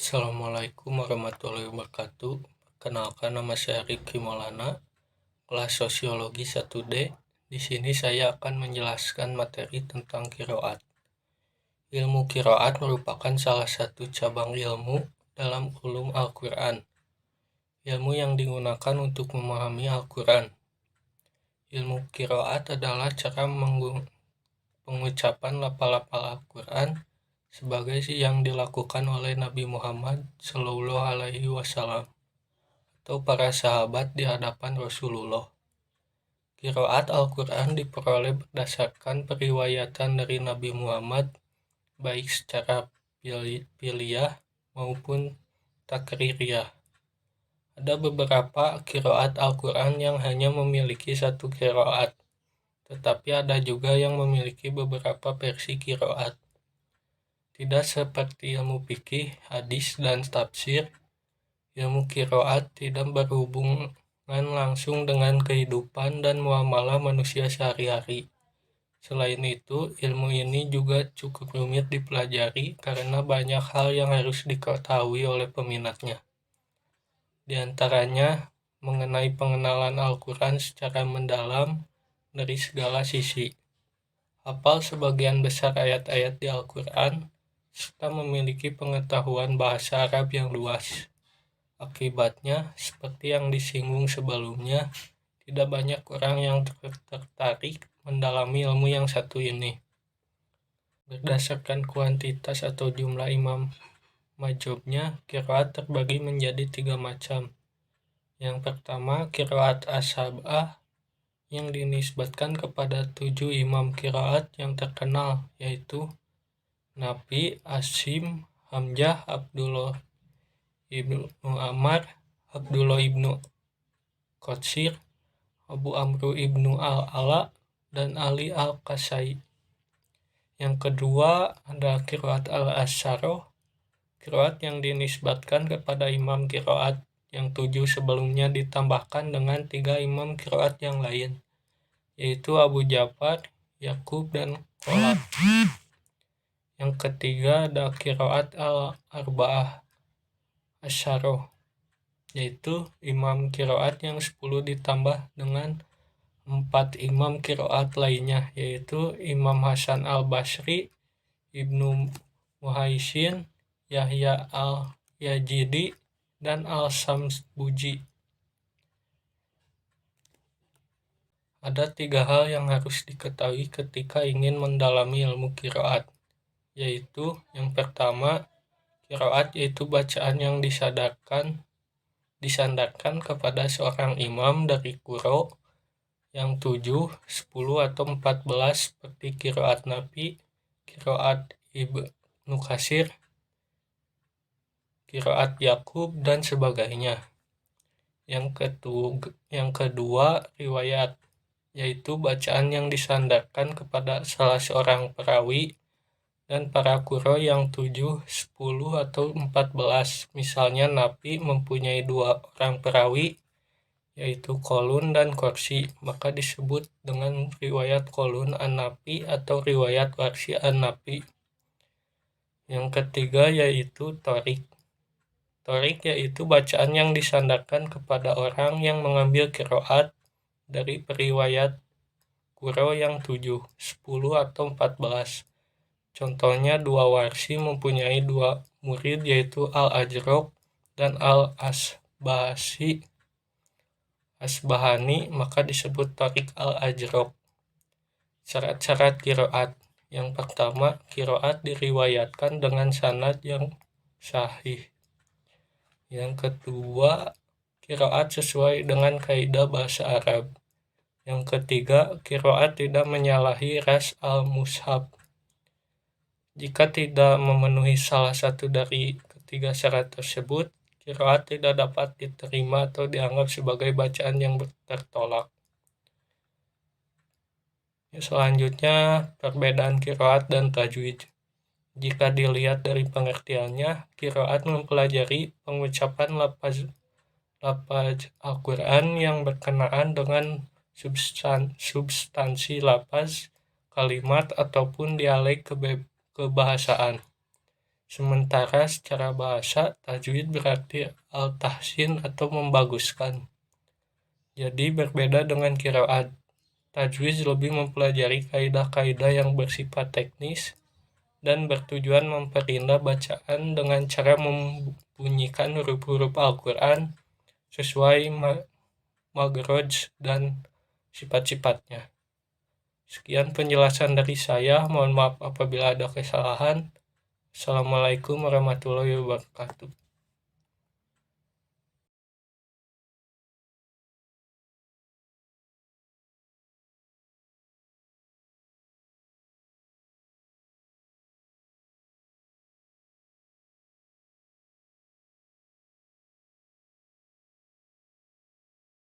Assalamualaikum warahmatullahi wabarakatuh. Perkenalkan, nama saya Rifki Maulana, kelas Sosiologi 1D. Di sini saya akan menjelaskan materi tentang qiraat. Ilmu qiraat merupakan salah satu cabang ilmu dalam ulum Al-Quran. Ilmu yang digunakan untuk memahami Al-Quran. Ilmu qiraat adalah cara pengucapan lafal-lafal Al-Quran sebagai yang dilakukan oleh Nabi Muhammad SAW atau para sahabat di hadapan Rasulullah. Qiraat Al-Quran diperoleh berdasarkan periwayatan dari Nabi Muhammad, baik secara piliyah maupun takririyah. Ada beberapa qiraat Al-Quran yang hanya memiliki satu qiraat, tetapi ada juga yang memiliki beberapa versi qiraat. Tidak seperti ilmu fikih, hadis, dan tafsir, ilmu qiraat tidak berhubungan langsung dengan kehidupan dan muamalah manusia sehari-hari. Selain itu, ilmu ini juga cukup rumit dipelajari karena banyak hal yang harus diketahui oleh peminatnya. Di antaranya, mengenai pengenalan Al-Quran secara mendalam dari segala sisi. Hafal sebagian besar ayat-ayat di Al-Quran, serta memiliki pengetahuan bahasa Arab yang luas. Akibatnya, seperti yang disinggung sebelumnya, tidak banyak orang yang tertarik mendalami ilmu yang satu ini. Berdasarkan kuantitas atau jumlah imam majhubnya, qiraat terbagi menjadi 3 macam. Yang pertama, qiraat as-sab'ah, yang dinisbatkan kepada 7 imam qiraat yang terkenal, yaitu Nafi, Asim, Hamzah, Abdullah ibnu Ammar, Abdullah ibnu Qatsir, Abu Amru ibnu Al-Ala, dan Ali Al-Qasai. Yang kedua ada qiraat al-asyarah, qiraat yang dinisbatkan kepada imam qiraat yang 7 sebelumnya ditambahkan dengan 3 imam qiraat yang lain, yaitu Abu Ja'far, Yakub, dan Khalaf. Yang ketiga ada qiraat al-arba'ah asyarah, yaitu imam qiraat yang 10 ditambah dengan 4 imam qiraat lainnya, yaitu Imam Hasan al-Basri, Ibnu Muhaisin, Yahya al-Yazidi, dan al-Samsbuji. Ada 3 hal yang harus diketahui ketika ingin mendalami ilmu qiraat, yaitu yang pertama, qiraat yaitu bacaan yang disandarkan kepada seorang imam dari quro yang 7, 10, atau 14 seperti qiraat Nafi, qiraat Ibnu Katsir, qiraat Yakub, dan sebagainya. Yang kedua, riwayat, yaitu bacaan yang disandarkan kepada salah seorang perawi dan para quro yang 7, 10, atau 14. Misalnya Nafi mempunyai 2 orang perawi, yaitu Qalun dan Korsi, maka disebut dengan riwayat Qalun an-Nafi atau riwayat Warsi an-Nafi. Yang ketiga yaitu Torik. Torik yaitu bacaan yang disandarkan kepada orang yang mengambil qiraat dari periwayat quro yang 7, 10, atau 14. Contohnya 2 Warsi mempunyai 2 murid, yaitu Al-Ajraq dan Al-Asbahani, maka disebut Torik Al-Ajraq. Syarat-syarat qiraat. Yang pertama, qiraat diriwayatkan dengan sanad yang sahih. Yang kedua, qiraat sesuai dengan kaidah bahasa Arab. Yang ketiga, qiraat tidak menyalahi ras al-mushaf. Jika tidak memenuhi salah satu dari ketiga syarat tersebut, qiraat tidak dapat diterima atau dianggap sebagai bacaan yang tertolak. Selanjutnya, perbedaan qiraat dan tajwid. Jika dilihat dari pengertiannya, qiraat mempelajari pengucapan lafaz Al-Quran yang berkenaan dengan substansi lafaz, kalimat, ataupun dialek kebahasaan. Sementara secara bahasa, tajwid berarti al-tahsin atau membaguskan. Jadi berbeda dengan qiraat. Tajwid lebih mempelajari kaidah-kaidah yang bersifat teknis dan bertujuan memperindah bacaan dengan cara membunyikan huruf-huruf Al-Quran sesuai makhraj dan sifat-sifatnya. Sekian penjelasan dari saya, mohon maaf apabila ada kesalahan. Assalamualaikum warahmatullahi wabarakatuh.